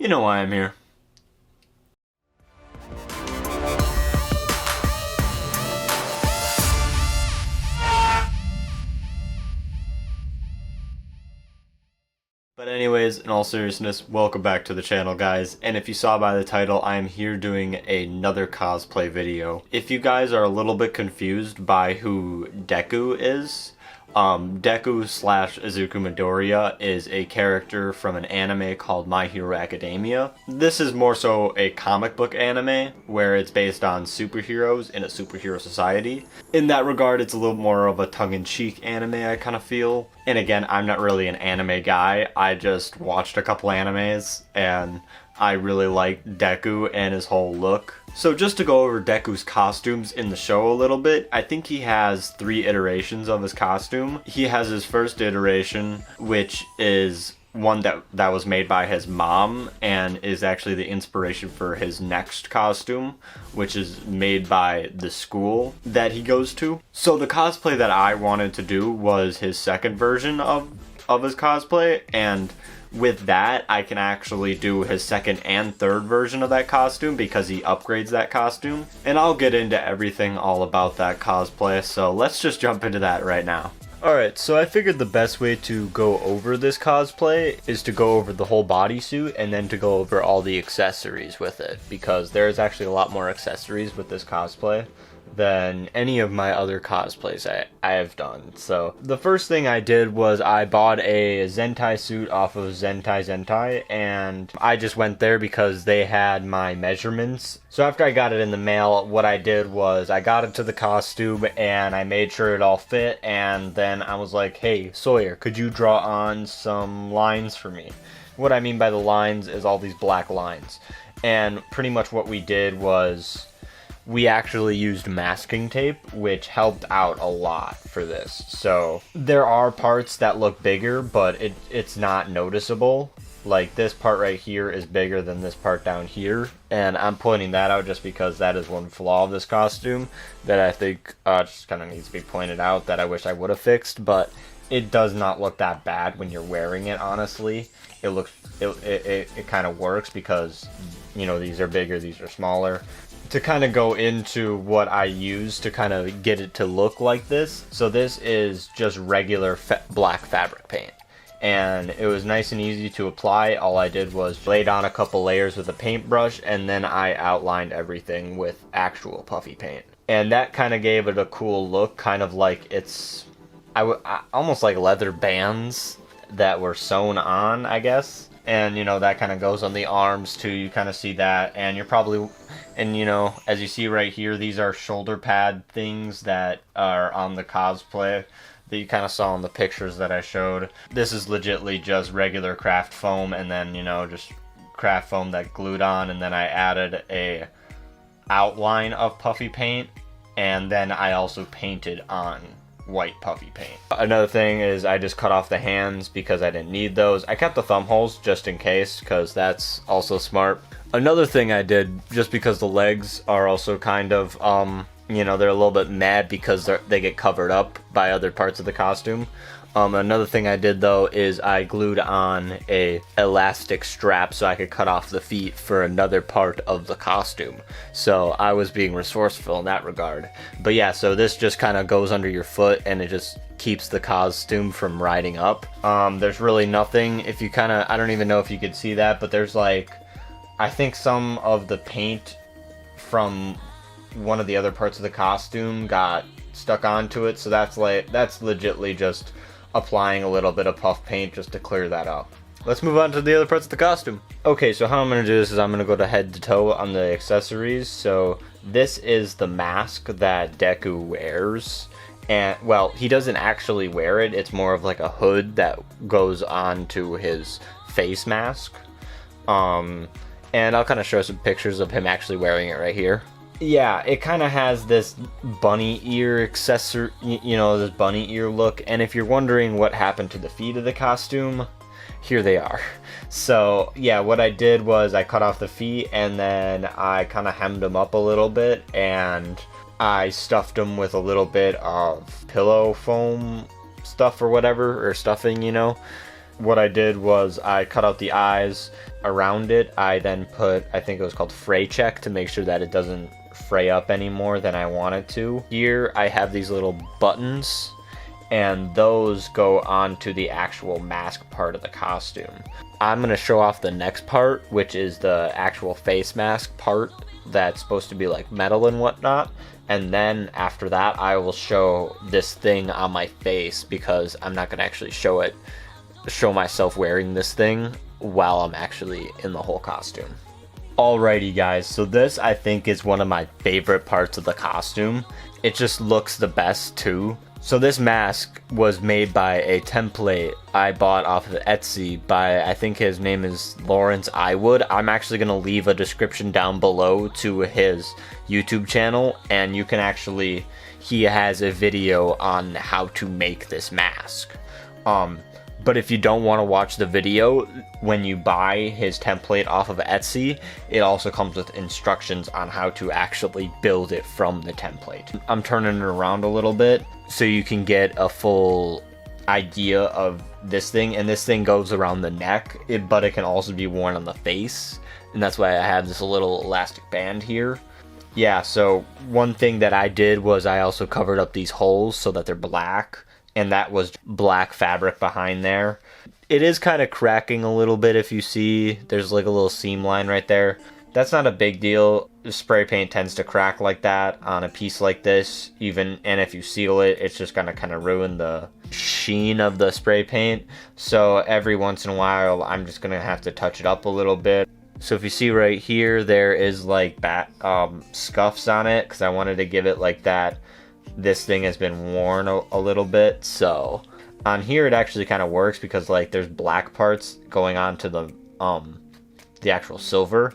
You know why I'm here. But anyways, in all seriousness, welcome back to the channel, guys. And if you saw by the title, I am here doing another cosplay video. If you guys are a little bit confused by who Deku is, Deku slash Izuku Midoriya is a character from an anime called My Hero Academia. This is more so a comic book anime where it's based on superheroes in a superhero society. In that regard, it's a little more of a tongue-in-cheek anime, I kind of feel. And again, I'm not really an anime guy. I just watched a couple animes and I really liked Deku and his whole look. So just to go over Deku's costumes in the show a little bit, I think he has 3 iterations of his costume. He has his first iteration, which is one that was made by his mom and is actually the inspiration for his next costume, which is made by the school that he goes to. So the cosplay that I wanted to do was his second version of his cosplay, and with that, I can actually do his second and third version of that costume because he upgrades that costume. And I'll get into everything all about that cosplay, so let's just jump into that right now. Alright, so I figured the best way to go over this cosplay is to go over the whole bodysuit and then to go over all the accessories with it, because there's actually a lot more accessories with this cosplay than any of my other cosplays I have done. So the first thing I did was I bought a Zentai suit off of Zentai, and I just went there because they had my measurements. So after I got it in the mail, what I did was I got it to the costume and I made sure it all fit, and then I was like, hey Sawyer, could you draw on some lines for me? What I mean by the lines is all these black lines. And pretty much what we did was we actually used masking tape, which helped out a lot for this. So there are parts that look bigger, but it's not noticeable. Like this part right here is bigger than this part down here, and I'm pointing that out just because that is one flaw of this costume that I think just kind of needs to be pointed out that I wish I would have fixed. But it does not look that bad when you're wearing it, honestly. It kind of works because, you know, these are bigger, these are smaller. To kind of go into what I use to kind of get it to look like this. So this is just regular black fabric paint. And it was nice and easy to apply. All I did was lay down a couple layers with a paintbrush, and then I outlined everything with actual puffy paint. And that kind of gave it a cool look, kind of like it's almost like leather bands that were sewn on, I guess. And, you know, that kind of goes on the arms too. You kind of see that, and you're probably, and you know, as you see right here, these are shoulder pad things that are on the cosplay that you kind of saw in the pictures that I showed. This is legitly just regular craft foam, and then, you know, just craft foam that glued on, and then I added a outline of puffy paint, and then I also painted on white puffy paint. Another thing is I just cut off the hands because I didn't need those. I kept the thumb holes just in case, because that's also smart. Another thing I did, just because the legs are also kind of, you know, they're a little bit mad because they get covered up by other parts of the costume. Another thing I did though is I glued on a elastic strap so I could cut off the feet for another part of the costume. So I was being resourceful in that regard. But yeah, so this just kind of goes under your foot and it just keeps the costume from riding up. There's really nothing, if you kind of, I don't even know if you could see that, but there's like, I think some of the paint from one of the other parts of the costume got stuck onto it. So that's legitly just applying a little bit of puff paint just to clear that up. Let's move on to the other parts of the costume. Okay, so how I'm going to do this is I'm going to go to head to toe on the accessories. So this is the mask that Deku wears. And, well, he doesn't actually wear it. It's more of like a hood that goes on to his face mask. And I'll kind of show some pictures of him actually wearing it right here. Yeah, it kind of has this bunny ear accessory, you know, this bunny ear look. And if you're wondering what happened to the feet of the costume, here they are. So yeah, what I did was I cut off the feet and then I kind of hemmed them up a little bit and I stuffed them with a little bit of pillow foam stuff or whatever, or stuffing, you know. what I did was I cut out the eyes around it. I then put, I think it was called fray check, to make sure that it doesn't fray up any more than I want it to. Here I have these little buttons, and those go onto the actual mask part of the costume. I'm going to show off the next part, which is the actual face mask part that's supposed to be like metal and whatnot. And then after that, I will show this thing on my face, because I'm not going to actually show myself wearing this thing while I'm actually in the whole costume. Alrighty guys, so this I think is one of my favorite parts of the costume. It just looks the best too. So this mask was made by a template I bought off of Etsy by, I think his name is Lawrence Iwood. I'm actually going to leave a description down below to his YouTube channel, and you can actually, he has a video on how to make this mask. But if you don't want to watch the video, when you buy his template off of Etsy, it also comes with instructions on how to actually build it from the template. I'm turning it around a little bit so you can get a full idea of this thing. And this thing goes around the neck, but it can also be worn on the face. And that's why I have this little elastic band here. Yeah, so one thing that I did was I also covered up these holes so that they're black. And that was black fabric behind there. It is kind of cracking a little bit. If you see, there's like a little seam line right there. That's not a big deal. Spray paint tends to crack like that on a piece like this. And if you seal it, it's just gonna kind of ruin the sheen of the spray paint. So every once in a while, I'm just gonna have to touch it up a little bit. So if you see right here, there is like scuffs on it, because I wanted to give it like that. This thing has been worn a little bit, so on here it actually kind of works, because like there's black parts going on to the actual silver,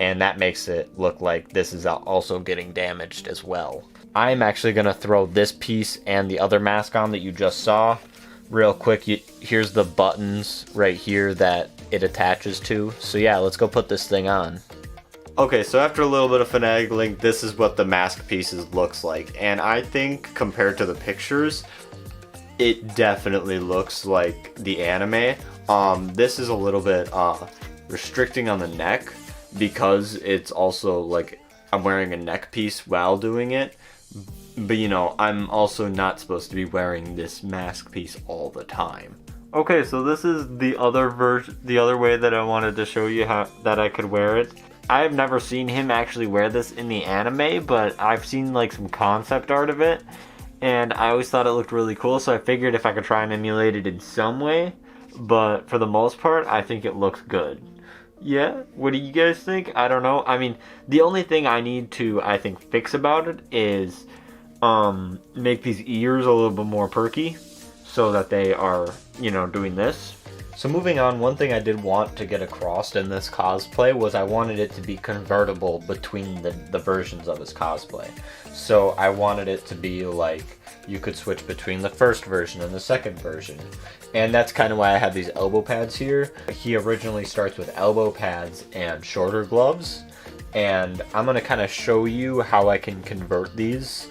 and that makes it look like this is also getting damaged as well. I'm actually going to throw this piece and the other mask on that you just saw real quick. Here's the buttons right here that it attaches to. So yeah, let's go put this thing on. Okay, so after a little bit of finagling, this is what the mask pieces looks like. And I think compared to the pictures, it definitely looks like the anime. This is a little bit restricting on the neck, because it's also like I'm wearing a neck piece while doing it. But you know, I'm also not supposed to be wearing this mask piece all the time. Okay, so this is the other way that I wanted to show you how that I could wear it. I've never seen him actually wear this in the anime, but I've seen like some concept art of it, and I always thought it looked really cool, so I figured if I could try and emulate it in some way. But for the most part, I think it looks good. Yeah, what do you guys think? I don't know. I mean, the only thing I need to, I think, fix about it is make these ears a little bit more perky, so that they are, you know, doing this. So moving on, one thing I did want to get across in this cosplay was I wanted it to be convertible between the versions of his cosplay. So I wanted it to be like you could switch between the first version and the second version. And that's kind of why I have these elbow pads here. He originally starts with elbow pads and shorter gloves. And I'm going to kind of show you how I can convert these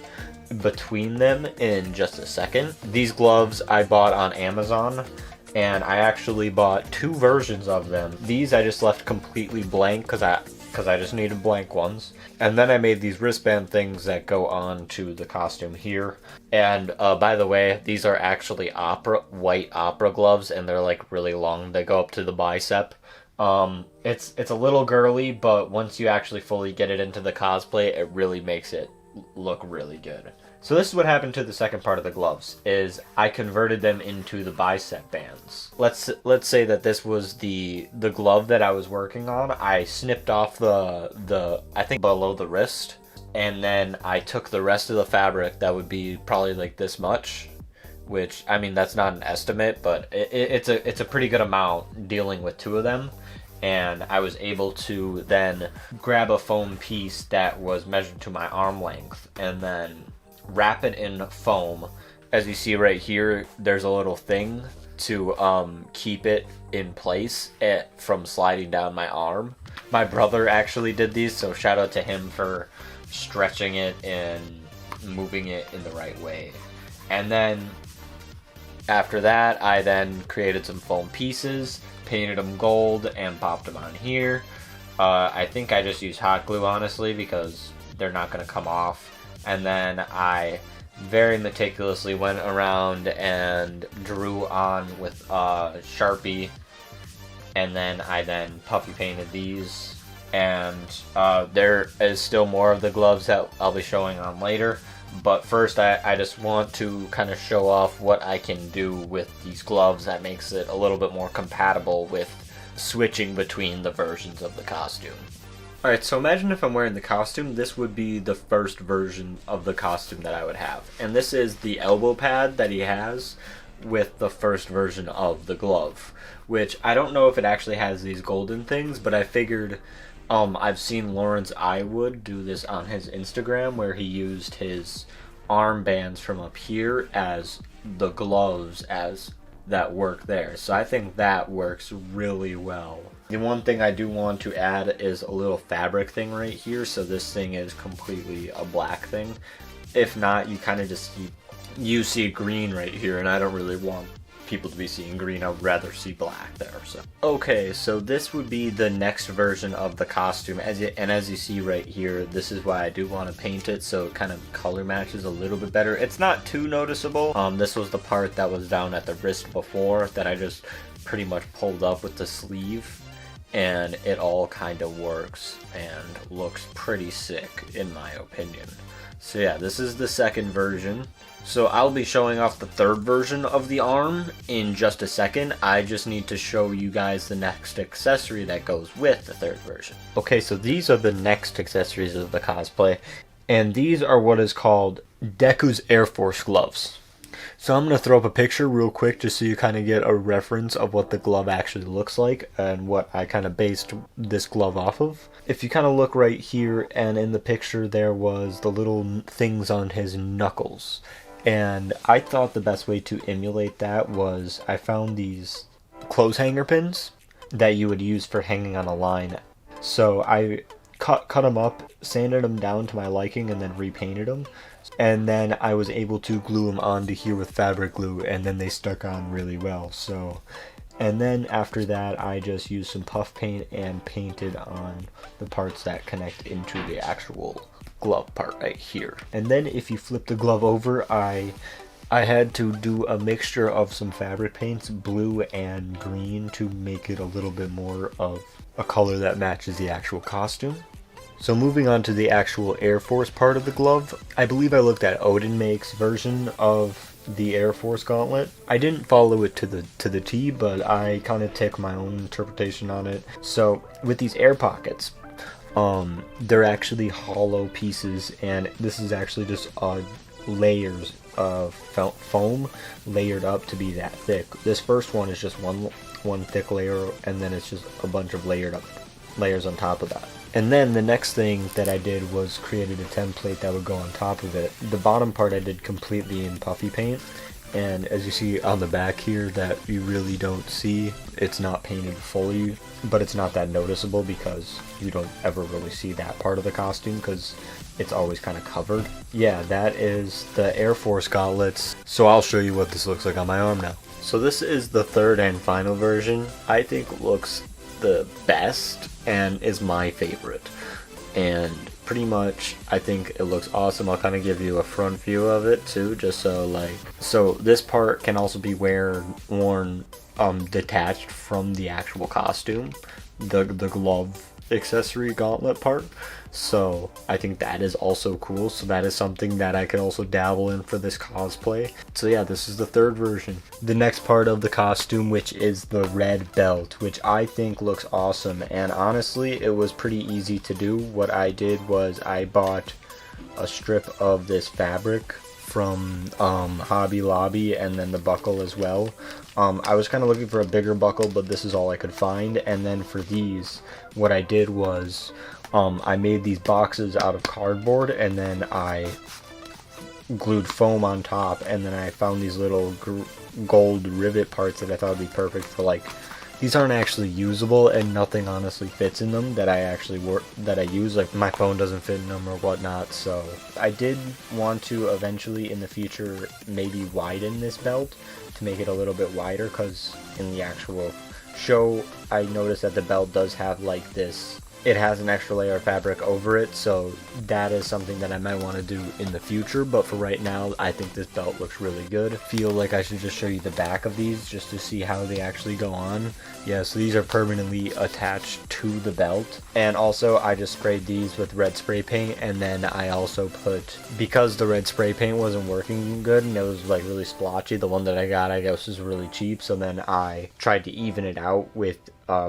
between them in just a second. These gloves I bought on Amazon, and I actually bought two versions of them. These I just left completely blank because I just needed blank ones. And then I made these wristband things that go on to the costume here. And by the way, these are actually white opera gloves, and they're like really long. They go up to the bicep. It's a little girly, but once you actually fully get it into the cosplay, it really makes it look really good. So this is what happened to the second part of the gloves, is I converted them into the bicep bands. Let's say that this was the glove that I was working on. I snipped off the I think below the wrist, and then I took the rest of the fabric that would be probably like this much, which, I mean, that's not an estimate, but it's a pretty good amount dealing with two of them. And I was able to then grab a foam piece that was measured to my arm length and then wrap it in foam. As you see right here, there's a little thing to keep it in place from sliding down my arm. My brother actually did these, so shout out to him for stretching it and moving it in the right way. And then After that, I then created some foam pieces, painted them gold, and popped them on here. I think I just used hot glue, honestly, because they're not going to come off. And then I very meticulously went around and drew on with Sharpie, and then I puffy painted these. And there is still more of the gloves that I'll be showing on later. But first, I just want to kind of show off what I can do with these gloves that makes it a little bit more compatible with switching between the versions of the costume. Alright, so imagine if I'm wearing the costume, this would be the first version of the costume that I would have. And this is the elbow pad that he has with the first version of the glove, which I don't know if it actually has these golden things, but I figured I've seen Lawrence Iwood do this on his Instagram, where he used his armbands from up here as the gloves as that work there. So I think that works really well. The one thing I do want to add is a little fabric thing right here, so this thing is completely a black thing. If not, you kind of just you see green right here, and I don't really want people to be seeing green. I would rather see black there. So okay, so this would be the next version of the costume, as you see right here, this is why I do want to paint it, so it kind of color matches a little bit better. It's not too noticeable. This was the part that was down at the wrist before that I just pretty much pulled up with the sleeve, and it all kind of works and looks pretty sick in my opinion. So yeah, this is the second version. So I'll be showing off the third version of the arm in just a second. I just need to show you guys the next accessory that goes with the third version. Okay, so these are the next accessories of the cosplay, and these are what is called Deku's Air Force gloves. So I'm going to throw up a picture real quick just so you kind of get a reference of what the glove actually looks like and what I kind of based this glove off of. If you kind of look right here, and in the picture there was the little things on his knuckles. And I thought the best way to emulate that was I found these clothes hanger pins that you would use for hanging on a line. So I cut them up, sanded them down to my liking, and then repainted them. And then I was able to glue them onto here with fabric glue, and then they stuck on really well. So, and then after that I just used some puff paint and painted on the parts that connect into the actual glove part right here. And then if you flip the glove over, I had to do a mixture of some fabric paints, blue and green, to make it a little bit more of a color that matches the actual costume. So moving on to the actual Air Force part of the glove, I believe I looked at Odin Make's version of the Air Force Gauntlet. I didn't follow it to the T, but I kind of took my own interpretation on it. So with these air pockets, they're actually hollow pieces, and this is actually just layers of foam layered up to be that thick. This first one is just one thick layer, and then it's just a bunch of layers on top of that. And then the next thing that I did was created a template that would go on top of it. The bottom part I did completely in puffy paint, and as you see on the back here that you really don't see, it's not painted fully, but it's not that noticeable because you don't ever really see that part of the costume because it's always kind of covered. Yeah, that is the Air Force Gauntlets. So I'll show you what this looks like on my arm now. So this is the third and final version. I think looks the best and is my favorite, and pretty much I think it looks awesome. I'll kind of give you a front view of it too, just so this part can also be worn detached from the actual costume, the glove accessory gauntlet part. So I think that is also cool. So that is something that I can also dabble in for this cosplay. So yeah, this is the third version. The next part of the costume, which is the red belt, which I think looks awesome, and honestly it was pretty easy to do. What I did was I bought a strip of this fabric from Hobby Lobby, and then the buckle as well. I was kind of looking for a bigger buckle, but this is all I could find. And then for these, what I did was I made these boxes out of cardboard, and then I glued foam on top, and then I found these little gold rivet parts that I thought would be perfect for, like, these aren't actually usable, and nothing honestly fits in them that I use, like my phone doesn't fit in them or whatnot. So I did want to eventually in the future maybe widen this belt to to make it a little bit wider, because in the actual show I noticed that the belt does have like this, it has an extra layer of fabric over it, so that is something that I might want to do in the future, but for right now I think this belt looks really good. Feel like I should just show you the back of these just to see how they actually go on. Yeah, so these are permanently attached to the belt, and also I just sprayed these with red spray paint, and then I also put, because the red spray paint wasn't working good and it was like really splotchy, the one that I got I guess was really cheap, so then I tried to even it out with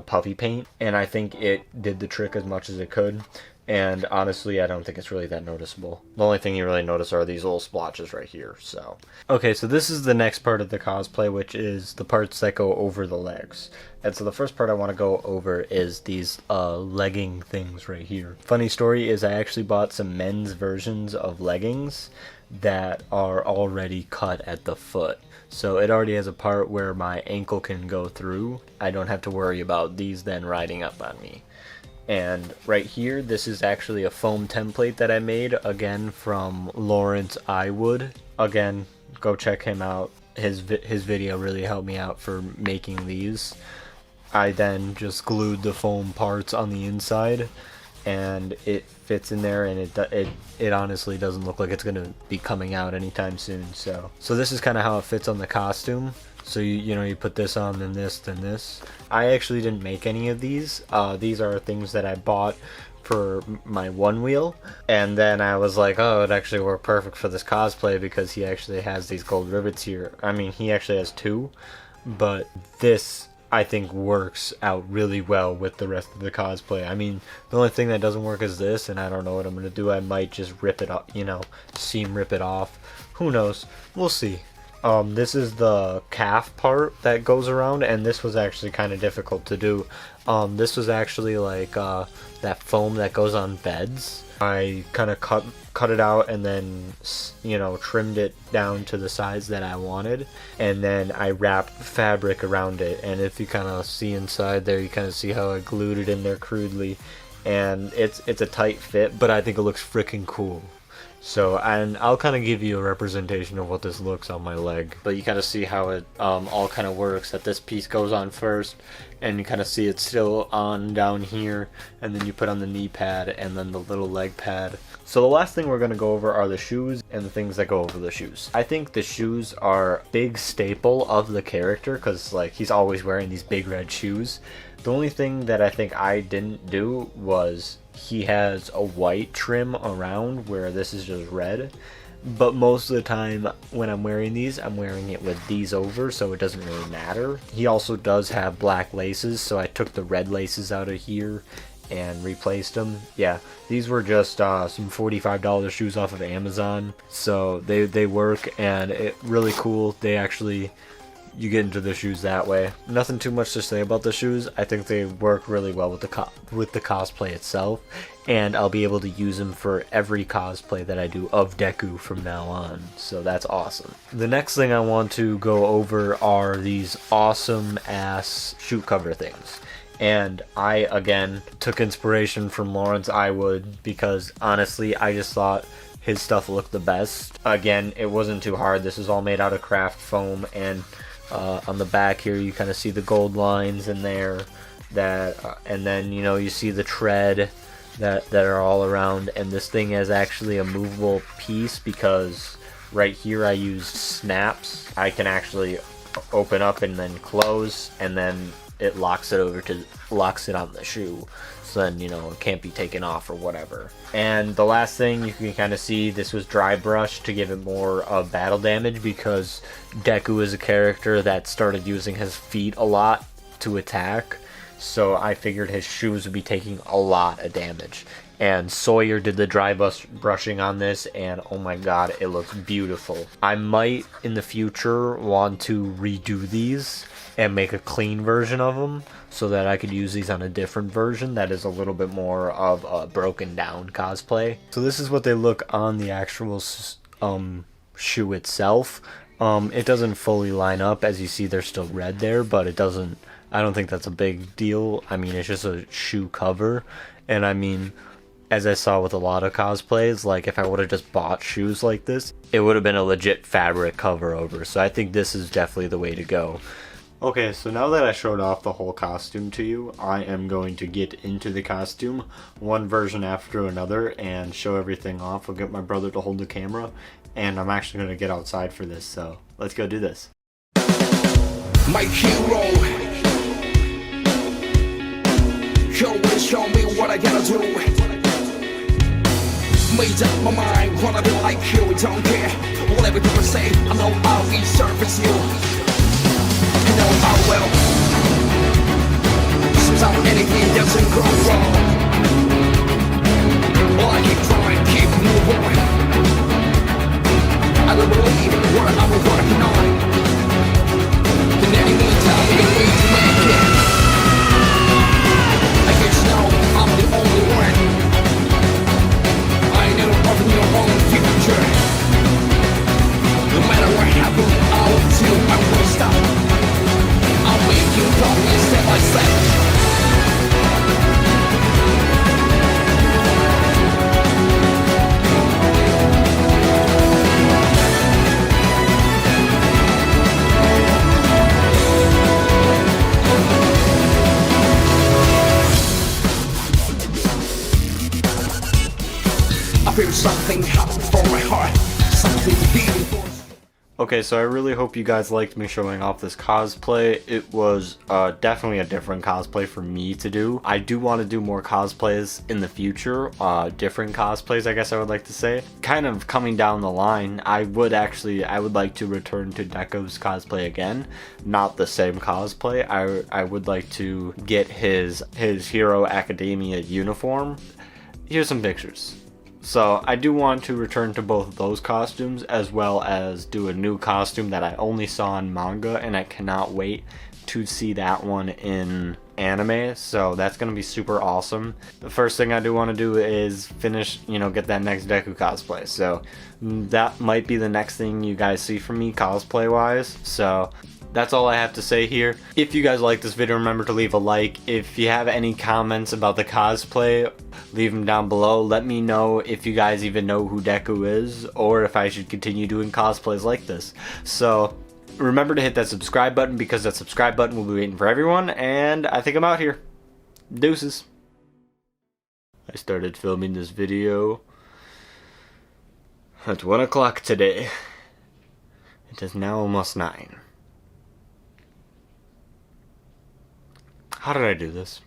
puffy paint, and I think it did the trick as much as it could, and honestly I don't think it's really that noticeable. The only thing you really notice are these little splotches right here. So okay, so this is the next part of the cosplay, which is the parts that go over the legs. And so the first part I want to go over is these legging things right here. Funny story is I actually bought some men's versions of leggings that are already cut at the foot. So it already has a part where my ankle can go through. I don't have to worry about these then riding up on me. And right here, this is actually a foam template that I made, again from Lawrence Iwood. Again, go check him out. His video really helped me out for making these. I then just glued the foam parts on the inside, and it fits in there, and it honestly doesn't look like it's gonna be coming out anytime soon. So this is kind of how it fits on the costume. So you know, you put this on, then this, then this. I actually didn't make any of these. These are things that I bought for my one wheel, and then I was like, oh, it actually worked perfect for this cosplay because he actually has these gold rivets here. I mean, he actually has two, but this I think works out really well with the rest of the cosplay. I mean, the only thing that doesn't work is this, and I don't know what I'm gonna do. I might just rip it off, you know, seam rip it off. Who knows? We'll see. This is the calf part that goes around, and this was actually kind of difficult to do. This was actually like that foam that goes on beds. I kind of cut it out and then, you know, trimmed it down to the size that I wanted, and then I wrapped fabric around it. And if you kind of see inside there, you kind of see how I glued it in there crudely, and it's a tight fit, but I think it looks freaking cool. So, and I'll kind of give you a representation of what this looks on my leg, but you kind of see how it all kind of works, that this piece goes on first, and you kind of see it's still on down here, and then you put on the knee pad and then the little leg pad. So the last thing we're going to go over are the shoes and the things that go over the shoes. I think the shoes are a big staple of the character, because like he's always wearing these big red shoes. The only thing that I think I didn't do was he has a white trim around where this is just red, but most of the time when I'm wearing these, I'm wearing it with these over, so it doesn't really matter. He also does have black laces, so I took the red laces out of here and replaced them. Yeah, these were just some $45 shoes off of Amazon, so they work, and it really cool. They actually, you get into the shoes that way. Nothing too much to say about the shoes. I think they work really well with the cosplay itself, and I'll be able to use them for every cosplay that I do of Deku from now on, so that's awesome. The next thing I want to go over are these awesome ass shoe cover things. And I, again, took inspiration from Lawrence Iwood because honestly, I just thought his stuff looked the best. Again, it wasn't too hard. This is all made out of craft foam, and on the back here you kind of see the gold lines in there, that and then you know you see the tread that are all around, and this thing is actually a movable piece because right here I use snaps. I can actually open up and then close, and then it locks it on the shoe, so then you know it can't be taken off or whatever. And the last thing, you can kind of see this was dry brushed to give it more battle damage, because Deku is a character that started using his feet a lot to attack, so I figured his shoes would be taking a lot of damage. And Sawyer did the dry brushing on this, and oh my god, it looks beautiful. I might in the future want to redo these and make a clean version of them so that I could use these on a different version that is a little bit more of a broken down cosplay. So this is what they look on the actual shoe itself. It doesn't fully line up, as you see they're still red there, but it doesn't, I don't think that's a big deal. I mean, it's just a shoe cover, and I mean, as I saw with a lot of cosplays, like if I would have just bought shoes like this, it would have been a legit fabric cover over. So I think this is definitely the way to go. Okay, so now that I showed off the whole costume to you, I am going to get into the costume, one version after another, and show everything off. I'll get my brother to hold the camera, and I'm actually going to get outside for this, so let's go do this. My hero, show me what I gotta do. Made up my mind, wanna be like you, don't care whatever people say, I know I'll be service you. You know I will. Sometimes anything doesn't go wrong. Well, I keep trying, keep moving. I don't believe what I'm working on. Can anyone tell me a way to make it? I guess no, I'm the only one. I know of your own future. No matter what happens, I'll do, I won't stop. I'll make you follow me step by step. I feel something happen for my heart, something beating for. Okay, so I really hope you guys liked me showing off this cosplay. It was definitely a different cosplay for me to do. I do want to do more cosplays in the future, different cosplays I guess I would like to say. Kind of coming down the line, I would like to return to Deku's cosplay again. Not the same cosplay. I would like to get his Hero Academia uniform. Here's some pictures. So I do want to return to both of those costumes, as well as do a new costume that I only saw in manga, and I cannot wait to see that one in anime. So that's going to be super awesome. The first thing I do want to do is finish, get that next Deku cosplay. So that might be the next thing you guys see from me cosplay wise. So that's all I have to say here. If you guys like this video, remember to leave a like. If you have any comments about the cosplay, leave them down below. Let me know if you guys even know who Deku is, or if I should continue doing cosplays like this. So remember to hit that subscribe button, because that subscribe button will be waiting for everyone, and I think I'm out here. Deuces. I started filming this video at 1 o'clock today. It is now almost 9. How did I do this?